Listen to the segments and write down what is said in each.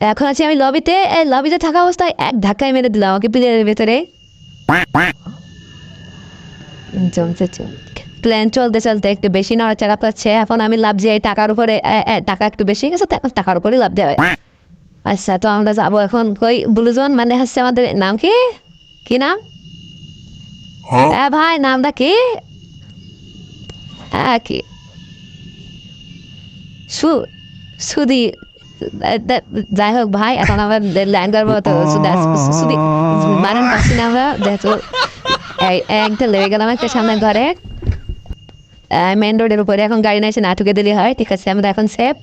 এখন আছি আমি লবিতে, এই লবিতে থাকা অবস্থায় এক ধাক্কায় মেরে দিলাম আমাকে প্লেনের ভেতরে। জমছে প্লেন চলতে চলতে একটু বেশি নড়াচড়া পাচ্ছে, এখন আমি লাভ দিয়ে টাকার উপরে, টাকা একটু বেশি গেছে, টাকার উপরে লাভ দেওয়া। আচ্ছা, তো আমরা যাবো এখন কই ব্লুজন, মানে হচ্ছে আমাদের নাম কি, কি নাম? হ্যাঁ ভাই, নামটা কি? হ্যাঁ কি সু সুদি, যাই হোক ভাই, এখন আমরা ল্যান্ড করবো তো সুদি মারেন পাচ্ছি না আমরা, যেহেতু একটা লেগে গেলাম একটা সামনে ঘরে মেন রোডের উপরে। এখন গাড়ি না এসে না ঠুকে দিলে হয়, ঠিক আছে? আমরা এখন সেফ,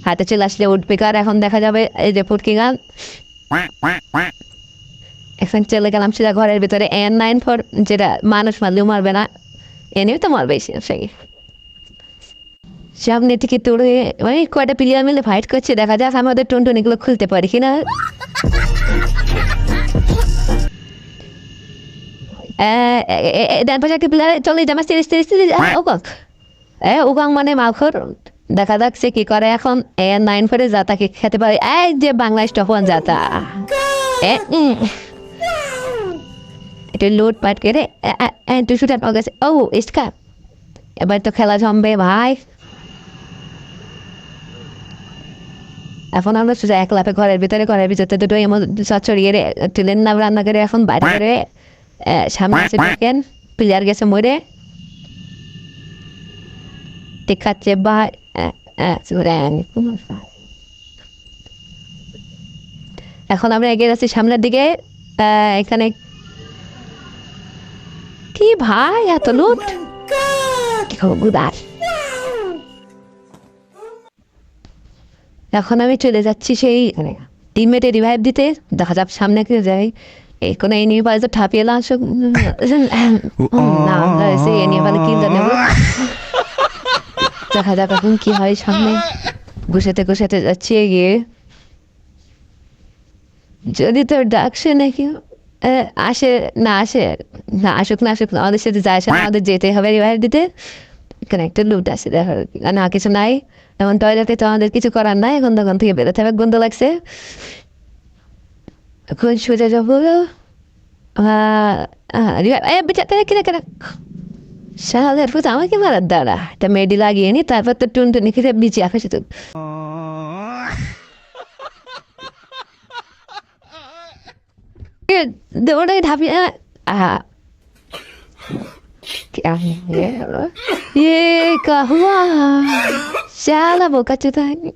হাতে চলে আসলে উডপিকার, এখন দেখা যাবে এই যে ফুটকি গান। এখন চলে গেলাম সেটা ঘরের ভিতরে, N94, যেটা মানুষ মারলেও মারবে না, এনেও তো মারবে সেই সামনে থেকে তোড়ে, মানে কয়টা প্লেয়ার মিলে ফাইট করছে, দেখা যাক আমি ওদের টুনটুনিগুলো খুলতে পারি কিনা। ডান পাশে একটা প্লেয়ার চলে যাবে, তিরিশ ওকাক, ওকাং মানে মাখর, দেখা যাক সে কি করে এখন। N94 যা তাকে খেতে পারে, এই যে বাংলা স্টপন যাতা একটু লুট পাট করে তুই শুটার পাওয়া গেছে। ও ইস্কা, এবার তো খেলা জমবে ভাই। এখন আমরা সোজা এক লাফে ঘরের ভিতরে দুটো এমন চড়িয়ে তুলেন নাম রান্না করে এখন বাইরে করে সামনে এসে দেখেন প্লেয়ার গেছে মরে দেখাচ্ছে ভাই। এখন আমরা এগিয়ে যাচ্ছি সামনের দিকে। এখানে কি ভাই, এত লুট, এখন আমি চলে যাচ্ছি সেই টিমমেটে রিভাইভ দিতে, দেখা যাক সামনে কে যাই। এই কোনো এনিমি পালে তো ঠাপিয়ে লাসুক না, আমরা এসে এনিমি পালে কিনতে নেব, দেখা যাক এখন কি হয় সামনে। ঘুষাতে যাচ্ছি এগিয়ে, যদি তোর ডাকছে নাকি আসে না আসে, না আসুক না আসুক, আমাদের সাথে যায় আসে, আমাদের যেতে হবে রিভাইভ দিতে। এখানে একটা লুট আছে, দেখা না কিছু নাই, এমন টয়লেটে তো আমাদের কিছু করার নাই, এখন দোকান থেকে বেরোতে হবে, গন্ধ লাগছে। এখন সোজা যাবো শালের ফুট, আমাকে মারার দ্বারা একটা মেডি লাগিয়ে নি, তারপর তো টুনটুনি খেতে বিচি আকাশে তো দৌড়াই ঢাপিয়ে क्या है ये? ये क्या हुआ? साला बोका चुता है।